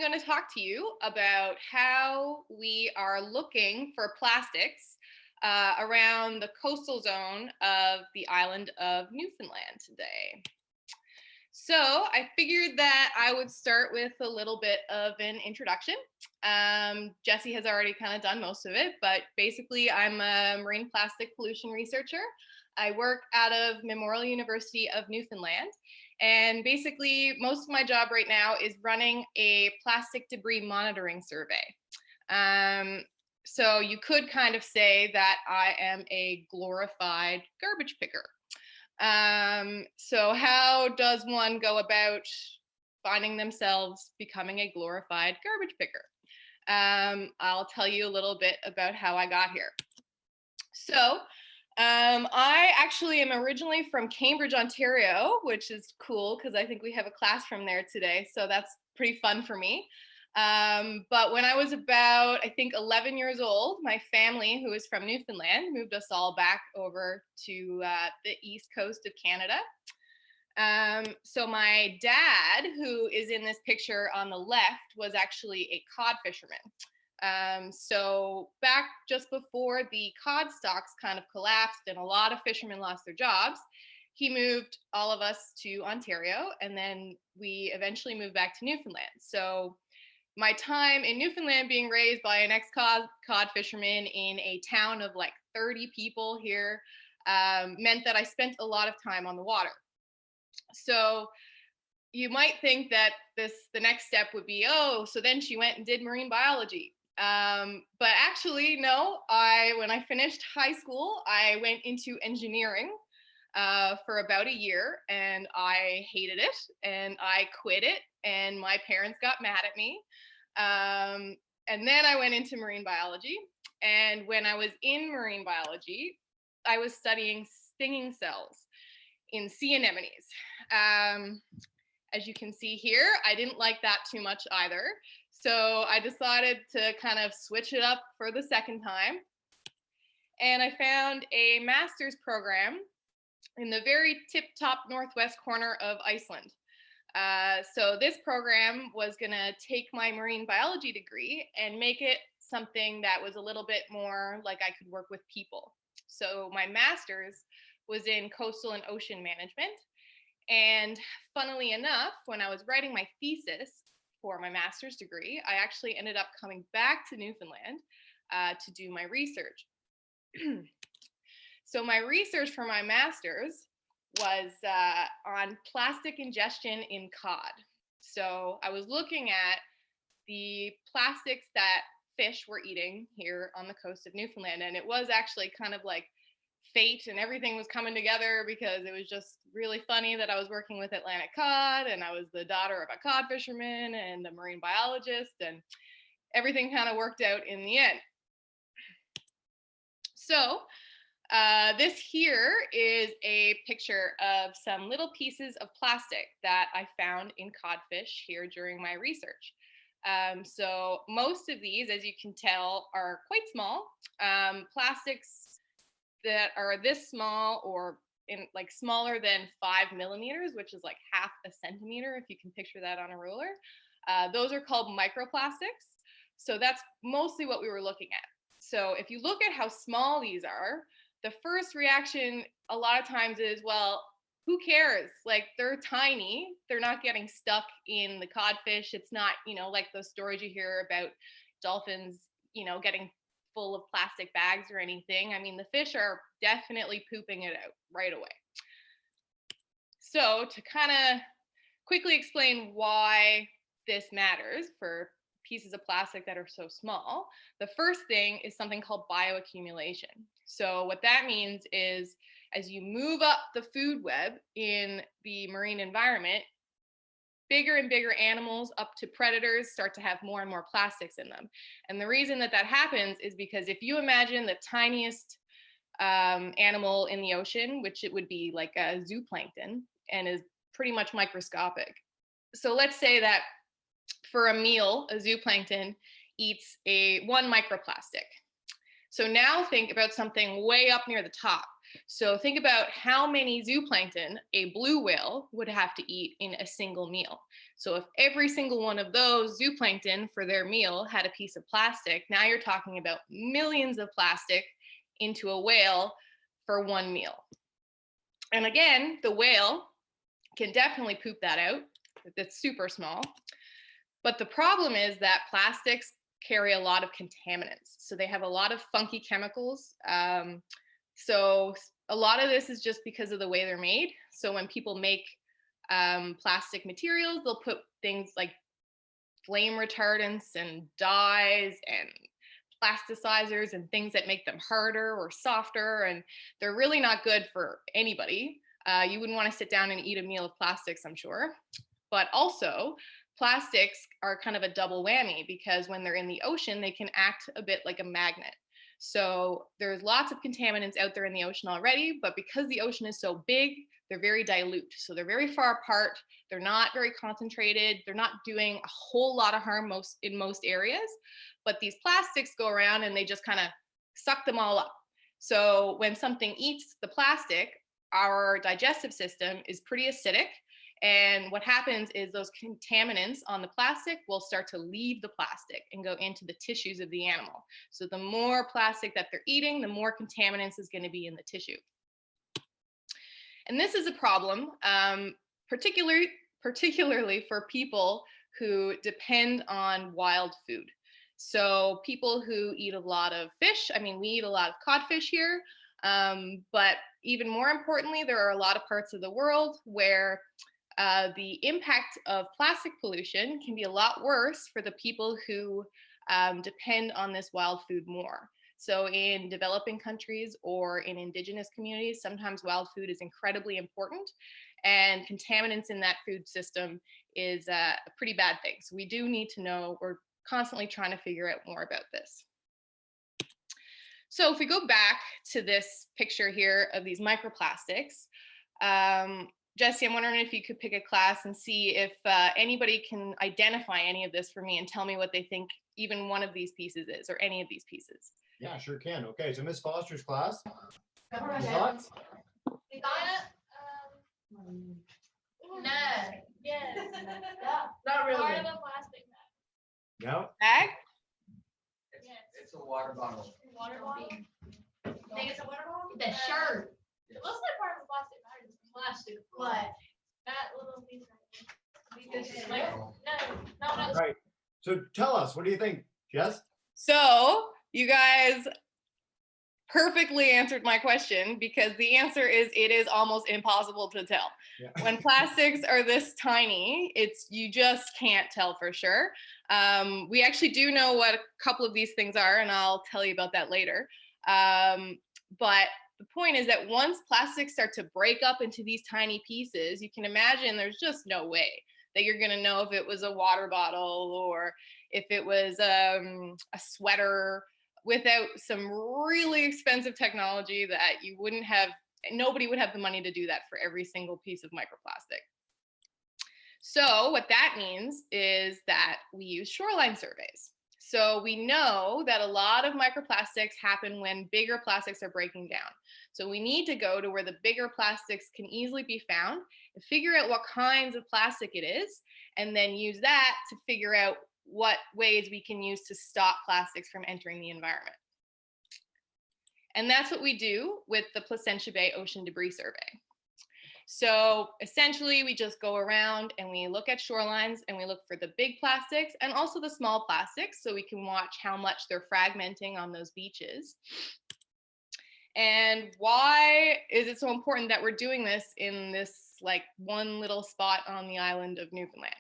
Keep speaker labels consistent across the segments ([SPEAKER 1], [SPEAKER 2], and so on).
[SPEAKER 1] going to talk to you about how we are looking for plastics around the coastal zone of the island of Newfoundland today. So I figured that I would start with a little bit of an introduction. Jesse has already kind of done most of it, but basically I'm a marine plastic pollution researcher. I work out of Memorial University of Newfoundland. And basically, most of my job right now is running a plastic debris monitoring survey. So you could kind of say that I am a glorified garbage picker. So how does one go about finding themselves becoming a glorified garbage picker? I'll tell you a little bit about how I got here. So I actually am originally from Cambridge, Ontario, which is cool because I think we have a class from there today. So that's pretty fun for me. But when I was about, I think, 11 years old, my family, who is from Newfoundland, moved us all back over to the east coast of Canada. So my dad, who is in this picture on the left, was actually a cod fisherman. So back just before the cod stocks kind of collapsed and a lot of fishermen lost their jobs, he moved all of us to Ontario, and then we eventually moved back to Newfoundland. So my time in Newfoundland being raised by an ex-cod fisherman in a town of like 30 people here meant that I spent a lot of time on the water. So you might think that the next step would be, oh, so then she went and did marine biology. But actually, no, when I finished high school, I went into engineering for about a year, and I hated it, and I quit it, and my parents got mad at me. And then I went into marine biology, and when I was in marine biology, I was studying stinging cells in sea anemones. As you can see here, I didn't like that too much either. So I decided to kind of switch it up for the second time. And I found a master's program in the very tip-top northwest corner of Iceland. So this program was going to take my marine biology degree and make it something that was a little bit more like I could work with people. So my master's was in coastal and ocean management. And funnily enough, when I was writing my thesis for my master's degree, I actually ended up coming back to Newfoundland to do my research. So my research for my master's was on plastic ingestion in cod. So I was looking at the plastics that fish were eating here on the coast of Newfoundland, and it was actually kind of like fate, and everything was coming together because it was just really funny that I was working with Atlantic cod, and I was the daughter of a cod fisherman and a marine biologist, and everything kind of worked out in the end. So this here is a picture of some little pieces of plastic that I found in codfish here during my research. So most of these, as you can tell, are quite small. Plastics that are this small or in like smaller than 5 millimeters, which is like half a centimeter, if you can picture that on a ruler. Those are called microplastics. So that's mostly what we were looking at. So if you look at how small these are, the first reaction a lot of times is, well, who cares? Like, they're tiny. They're not getting stuck in the codfish. It's not, like those stories you hear about dolphins, getting full of plastic bags or anything. I mean, the fish are definitely pooping it out right away. So to kind of quickly explain why this matters for pieces of plastic that are so small, the first thing is something called bioaccumulation. So what that means is as you move up the food web in the marine environment, bigger and bigger animals up to predators start to have more and more plastics in them. And the reason that happens is because if you imagine the tiniest animal in the ocean, which it would be like a zooplankton and is pretty much microscopic. So let's say that for a meal, a zooplankton eats one microplastic. So now think about something way up near the top. So think about how many zooplankton a blue whale would have to eat in a single meal. So if every single one of those zooplankton for their meal had a piece of plastic, now you're talking about millions of plastic into a whale for one meal. And again, the whale can definitely poop that out. It's super small. But the problem is that plastics carry a lot of contaminants. So they have a lot of funky chemicals. So a lot of this is just because of the way they're made. So when people make plastic materials, they'll put things like flame retardants and dyes and plasticizers and things that make them harder or softer, and they're really not good for anybody. You wouldn't want to sit down and eat a meal of plastics, I'm sure. But also, plastics are kind of a double whammy because when they're in the ocean, they can act a bit like a magnet. So there's lots of contaminants out there in the ocean already, but because the ocean is so big, they're very dilute. So they're very far apart. They're not very concentrated. They're not doing a whole lot of harm in most areas. But these plastics go around and they just kind of suck them all up. So when something eats the plastic, our digestive system is pretty acidic. And what happens is those contaminants on the plastic will start to leave the plastic and go into the tissues of the animal. So the more plastic that they're eating, the more contaminants is going to be in the tissue. And this is a problem, particularly for people who depend on wild food. So people who eat a lot of fish, I mean, we eat a lot of codfish here, but even more importantly, there are a lot of parts of the world where the impact of plastic pollution can be a lot worse for the people who depend on this wild food more. So in developing countries or in indigenous communities, sometimes wild food is incredibly important, and contaminants in that food system is a pretty bad thing. So we do need to know, we're constantly trying to figure out more about this. So if we go back to this picture here of these microplastics, Jesse, I'm wondering if you could pick a class and see if anybody can identify any of this for me and tell me what they think even one of these pieces is, or any of these pieces.
[SPEAKER 2] Yeah, sure can. Okay, so Miss Foster's class.
[SPEAKER 3] Thoughts? We got it. No. Yes.
[SPEAKER 4] Not really.
[SPEAKER 3] Part of the plastic bag.
[SPEAKER 2] No.
[SPEAKER 1] Bag?
[SPEAKER 3] Yes.
[SPEAKER 4] It's a water bottle.
[SPEAKER 3] Water bottle. Think it's a water bottle?
[SPEAKER 5] The shirt.
[SPEAKER 3] It looks like part of the plastic bag. It's plastic. But that little piece right there. No.
[SPEAKER 2] Right. So tell us, what do you think, Jess?
[SPEAKER 1] So you guys perfectly answered my question, because the answer is it is almost impossible to tell.
[SPEAKER 2] Yeah.
[SPEAKER 1] When plastics are this tiny, you just can't tell for sure. We actually do know what a couple of these things are, and I'll tell you about that later. But the point is that once plastics start to break up into these tiny pieces, you can imagine there's just no way that you're going to know if it was a water bottle or if it was a sweater, without some really expensive technology that nobody would have the money to do that for every single piece of microplastic. So what that means is that we use shoreline surveys. So we know that a lot of microplastics happen when bigger plastics are breaking down. So we need to go to where the bigger plastics can easily be found and figure out what kinds of plastic it is, and then use that to figure out what ways we can use to stop plastics from entering the environment. And that's what we do with the Placentia Bay Ocean Debris Survey. So essentially, we just go around and we look at shorelines and we look for the big plastics and also the small plastics, so we can watch how much they're fragmenting on those beaches. And why is it so important that we're doing this in this like one little spot on the island of Newfoundland?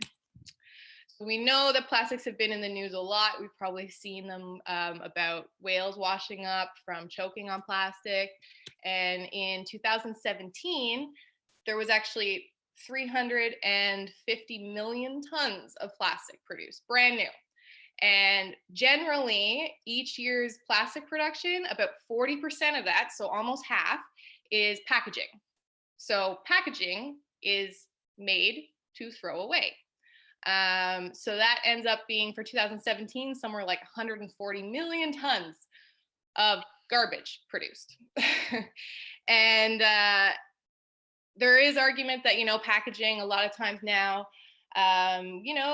[SPEAKER 1] So we know that plastics have been in the news a lot. We've probably seen them about whales washing up from choking on plastic. And in 2017, there was actually 350 million tons of plastic produced, brand new. And generally, each year's plastic production, about 40% of that, so almost half, is packaging. So packaging is made to throw away. So that ends up being, for 2017, somewhere like 140 million tons of garbage produced. And there is argument that, packaging a lot of times now, a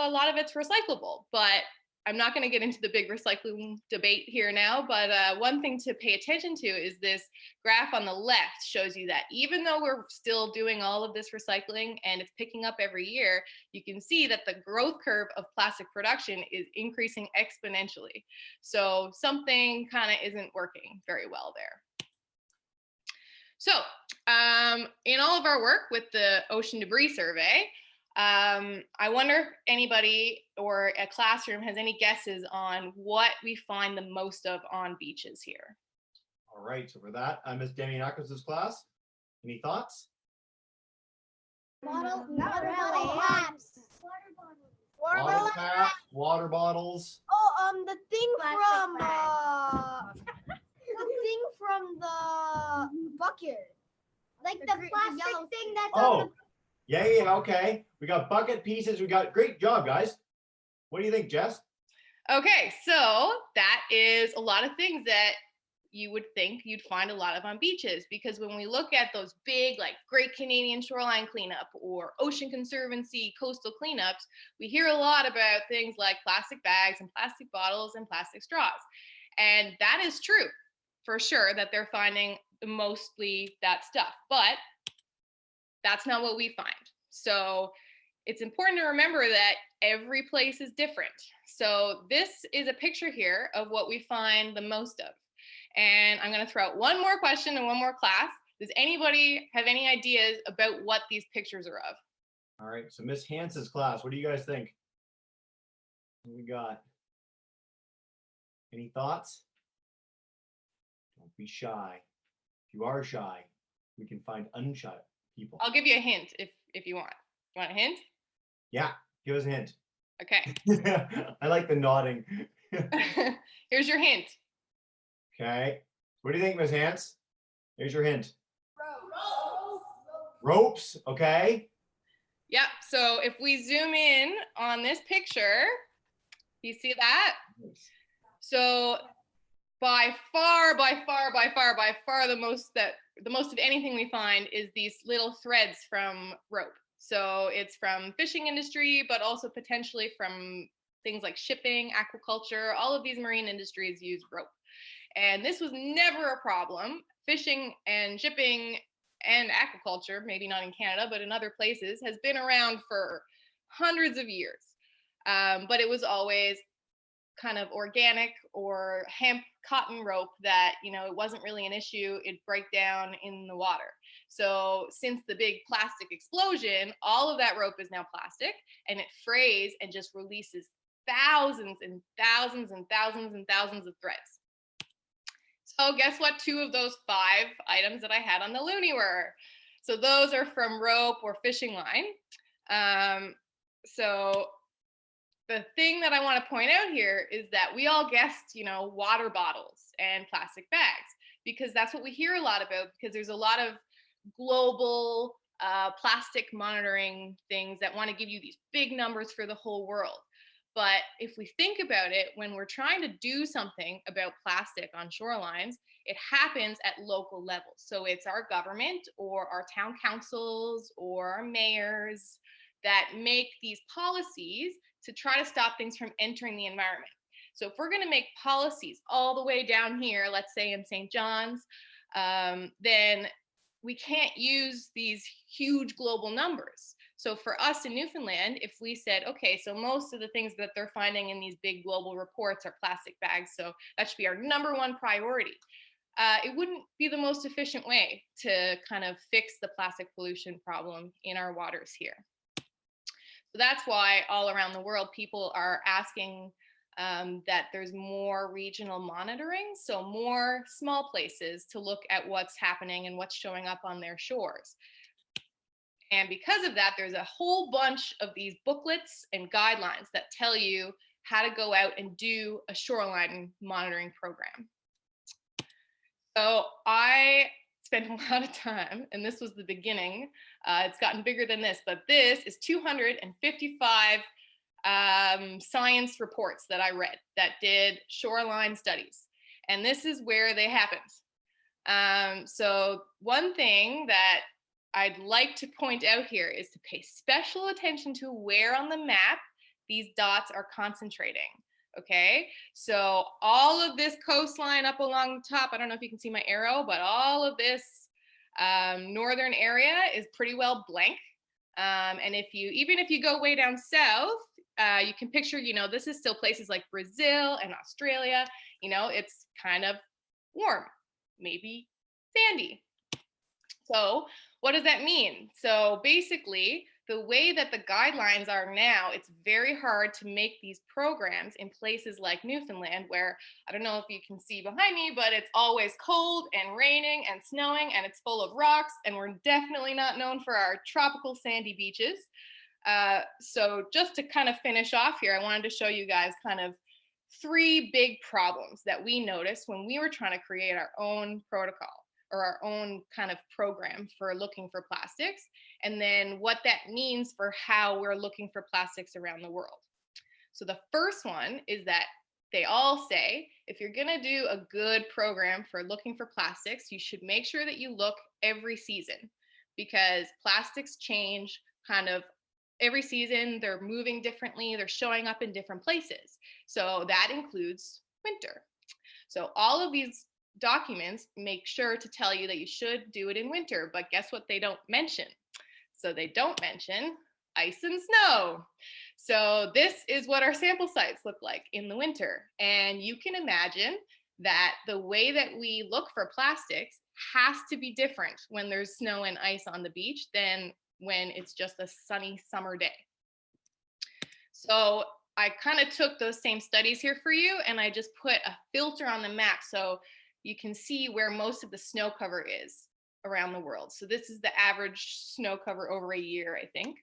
[SPEAKER 1] lot of it's recyclable, but I'm not going to get into the big recycling debate here now, but one thing to pay attention to is this graph on the left shows you that even though we're still doing all of this recycling and it's picking up every year, you can see that the growth curve of plastic production is increasing exponentially. So something kind of isn't working very well there. So in all of our work with the Ocean Debris Survey, I wonder if anybody or a classroom has any guesses on what we find the most of on beaches here.
[SPEAKER 2] All right, so for that, Ms. Damianakis' class, any thoughts?
[SPEAKER 5] Bottle,
[SPEAKER 3] Not
[SPEAKER 5] water
[SPEAKER 3] really.
[SPEAKER 5] bottle caps.
[SPEAKER 2] Bottle caps, water bottles.
[SPEAKER 5] Oh, the thing
[SPEAKER 3] Plastic
[SPEAKER 5] from the bucket. Like the
[SPEAKER 3] yellow
[SPEAKER 5] plastic thing that's on
[SPEAKER 2] Oh, yeah, okay. We got bucket pieces. We got, great job, guys. What do you think, Jess?
[SPEAKER 1] Okay, so that is a lot of things that you would think you'd find a lot of on beaches, because when we look at those big, like Great Canadian Shoreline Cleanup or Ocean Conservancy coastal cleanups, we hear a lot about things like plastic bags and plastic bottles and plastic straws. And that is true for sure, that they're finding mostly that stuff, but that's not what we find. So it's important to remember that every place is different. So this is a picture here of what we find the most of. And I'm going to throw out one more question and one more class. Does anybody have any ideas about what these pictures are of?
[SPEAKER 2] All right, so Miss Hans's class, what do you guys think? What we got? Any thoughts? Don't be shy. If you are shy, we can find unshy people.
[SPEAKER 1] I'll give you a hint if you want. You want a hint?
[SPEAKER 2] Yeah, give us a hint.
[SPEAKER 1] Okay.
[SPEAKER 2] I like the nodding.
[SPEAKER 1] Here's your hint.
[SPEAKER 2] Okay. What do you think, Miss Hans? Here's your hint. Ropes, okay.
[SPEAKER 1] Yep. So if we zoom in on this picture, you see that? So by far, the most of anything we find is these little threads from rope. So it's from fishing industry, but also potentially from things like shipping, aquaculture. All of these marine industries use rope. And this was never a problem. Fishing and shipping and aquaculture, maybe not in Canada, but in other places, has been around for hundreds of years. But it was always kind of organic or hemp cotton rope that, it wasn't really an issue. It'd break down in the water. So since the big plastic explosion, all of that rope is now plastic, and it frays and just releases thousands and thousands and thousands and thousands of threads. So guess what 2 of those 5 items that I had on the loonie were? So those are from rope or fishing line. So the thing that I want to point out here is that we all guessed, water bottles and plastic bags, because that's what we hear a lot about, because there's a lot of global plastic monitoring things that want to give you these big numbers for the whole world. But if we think about it, when we're trying to do something about plastic on shorelines, it happens at local levels. So it's our government or our town councils or our mayors that make these policies to try to stop things from entering the environment. So if we're going to make policies all the way down here, let's say in St. John's, then we can't use these huge global numbers. So for us in Newfoundland, if we said, okay, so most of the things that they're finding in these big global reports are plastic bags, so that should be our #1 priority. It wouldn't be the most efficient way to kind of fix the plastic pollution problem in our waters here. So that's why all around the world, people are asking that there's more regional monitoring, so more small places to look at what's happening and what's showing up on their shores. And because of that, there's a whole bunch of these booklets and guidelines that tell you how to go out and do a shoreline monitoring program. So I spent a lot of time, and this was the beginning. It's gotten bigger than this, but this is 255 science reports that I read that did shoreline studies. And this is where they happen. So one thing that I'd like to point out here is to pay special attention to where on the map these dots are concentrating. Okay, so all of this coastline up along the top, I don't know if you can see my arrow, but all of this northern area is pretty well blank. And even if you go way down south, you can picture, this is still places like Brazil and Australia. It's kind of warm, maybe sandy. So what does that mean? So basically, the way that the guidelines are now, it's very hard to make these programs in places like Newfoundland, where I don't know if you can see behind me, but it's always cold and raining and snowing and it's full of rocks, and we're definitely not known for our tropical sandy beaches. So just to kind of finish off here, I wanted to show you guys kind of 3 big problems that we noticed when we were trying to create our own protocol or our own kind of program for looking for plastics, and then what that means for how we're looking for plastics around the world. So the first one is that they all say, if you're gonna do a good program for looking for plastics, you should make sure that you look every season, because plastics change kind of every season. They're moving differently, they're showing up in different places. So that includes winter. So all of these documents make sure to tell you that you should do it in winter, but guess what they don't mention? So they don't mention ice and snow. So this is what our sample sites look like in the winter. And you can imagine that the way that we look for plastics has to be different when there's snow and ice on the beach than when it's just a sunny summer day. So I kind of took those same studies here for you, and I just put a filter on the map so you can see where most of the snow cover is around the world. So this is the average snow cover over a year, I think.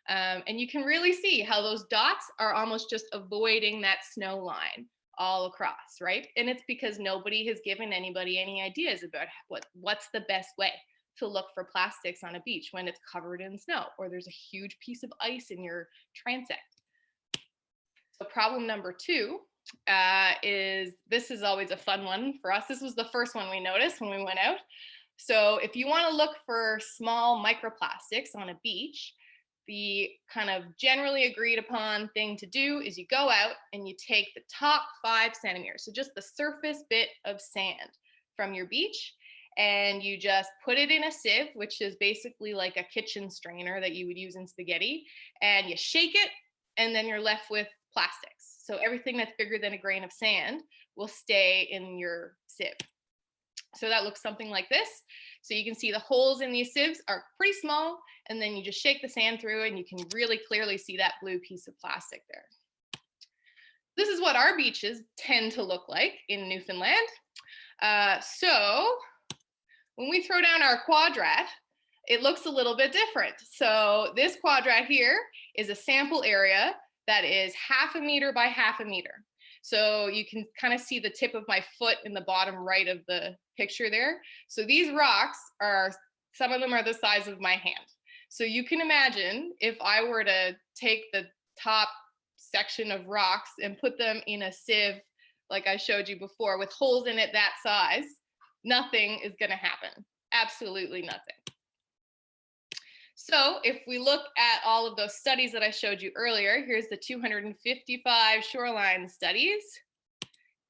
[SPEAKER 1] And you can really see how those dots are almost just avoiding that snow line all across, right? And it's because nobody has given anybody any ideas about what's the best way to look for plastics on a beach when it's covered in snow or there's a huge piece of ice in your transect. So problem number 2 this is always a fun one for us. This was the first one we noticed when we went out. So if you want to look for small microplastics on a beach, the kind of generally agreed upon thing to do is you go out and you take the top 5 centimeters, so just the surface bit of sand from your beach, and you just put it in a sieve, which is basically like a kitchen strainer that you would use in spaghetti, and you shake it, and then you're left with plastics. So everything that's bigger than a grain of sand will stay in your sieve. So that looks something like this. So you can see the holes in these sieves are pretty small, and then you just shake the sand through and you can really clearly see that blue piece of plastic there. This is what our beaches tend to look like in Newfoundland. So when we throw down our quadrat, it looks a little bit different. So this quadrat here is a sample area that is 1/2 meter by 1/2 meter. So you can kind of see the tip of my foot in the bottom right of the picture there. So these rocks some of them are the size of my hand. So you can imagine if I were to take the top section of rocks and put them in a sieve, like I showed you before, with holes in it that size, nothing is going to happen. Absolutely nothing. So if we look at all of those studies that I showed you earlier, here's the 255 shoreline studies.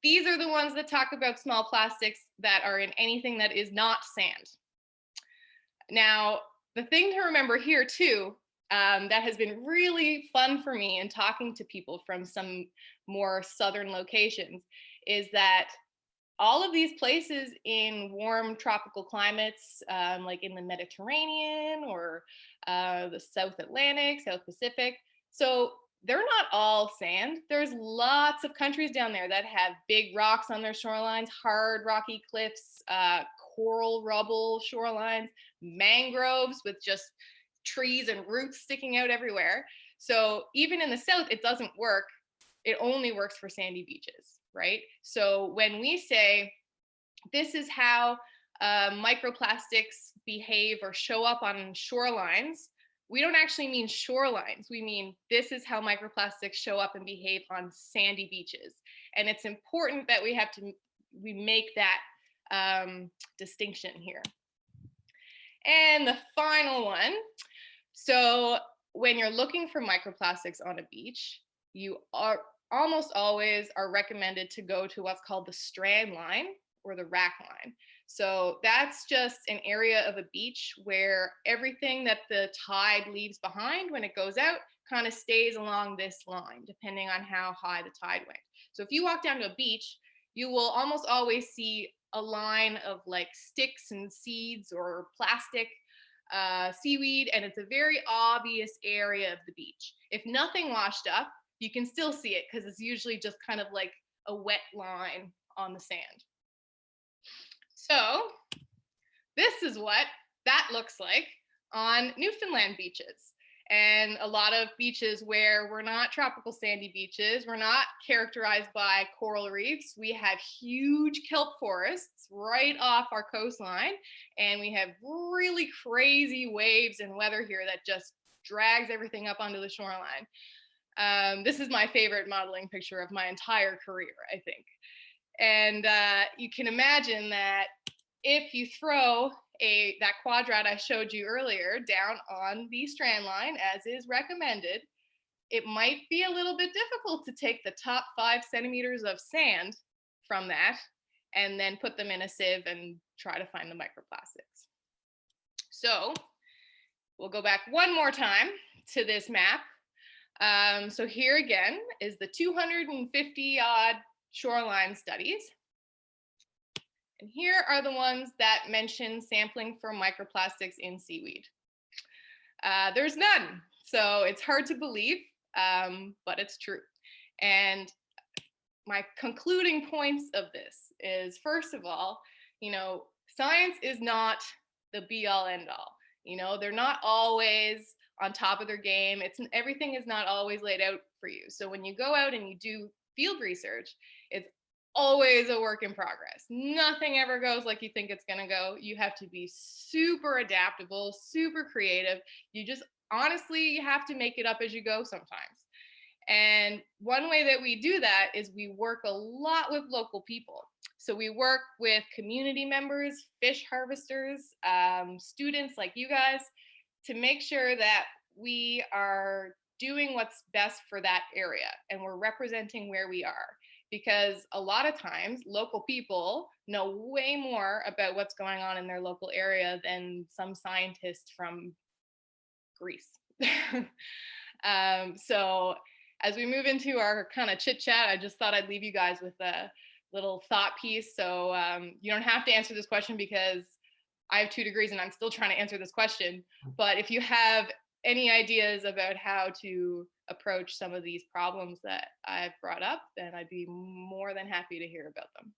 [SPEAKER 1] These are the ones that talk about small plastics that are in anything that is not sand. Now, the thing to remember here too, that has been really fun for me in talking to people from some more southern locations, is that all of these places in warm tropical climates, like in the Mediterranean or the South Atlantic, South Pacific, so they're not all sand. There's lots of countries down there that have big rocks on their shorelines, hard rocky cliffs, coral rubble shorelines, mangroves with just trees and roots sticking out everywhere. So even in the South, it doesn't work. It only works for sandy beaches, right? So when we say this is how microplastics behave or show up on shorelines, we don't actually mean shorelines. We mean this is how microplastics show up and behave on sandy beaches. And it's important that we have to we make that distinction here. And the final one. So when you're looking for microplastics on a beach, you are almost always are recommended to go to what's called the Strand Line or the rack line. So that's just an area of a beach where everything that the tide leaves behind when it goes out kind of stays along this line, depending on how high the tide went. So if you walk down to a beach, you will almost always see a line of like sticks and seeds or plastic seaweed, and it's a very obvious area of the beach. If nothing washed up, you can still see it because it's usually just kind of like a wet line on the sand. So this is what that looks like on Newfoundland beaches. And a lot of beaches where we're not tropical sandy beaches, we're not characterized by coral reefs. We have huge kelp forests right off our coastline, and we have really crazy waves and weather here that just drags everything up onto the shoreline. This is my favorite modeling picture of my entire career, I think. And you can imagine that if you throw that quadrat I showed you earlier down on the Strand Line, as is recommended, it might be a little bit difficult to take the top 5 centimeters of sand from that and then put them in a sieve and try to find the microplastics. So we'll go back one more time to this map. So here again is the 250 odd shoreline studies. And here are the ones that mention sampling for microplastics in seaweed. There's none, so it's hard to believe, but it's true. And my concluding points of this is, first of all, science is not the be all end all. They're not always on top of their game. Everything is not always laid out for you. So when you go out and you do field research, it's always a work in progress. Nothing ever goes like you think it's going to go. You have to be super adaptable, super creative. You just honestly have to make it up as you go sometimes. And one way that we do that is we work a lot with local people. So we work with community members, fish harvesters, students like you guys, to make sure that we are doing what's best for that area and we're representing where we are. Because a lot of times local people know way more about what's going on in their local area than some scientist from Greece. So as we move into our kind of chit chat, I just thought I'd leave you guys with a little thought piece. So you don't have to answer this question because I have 2 degrees and I'm still trying to answer this question. But if you have any ideas about how to approach some of these problems that I've brought up, then I'd be more than happy to hear about them.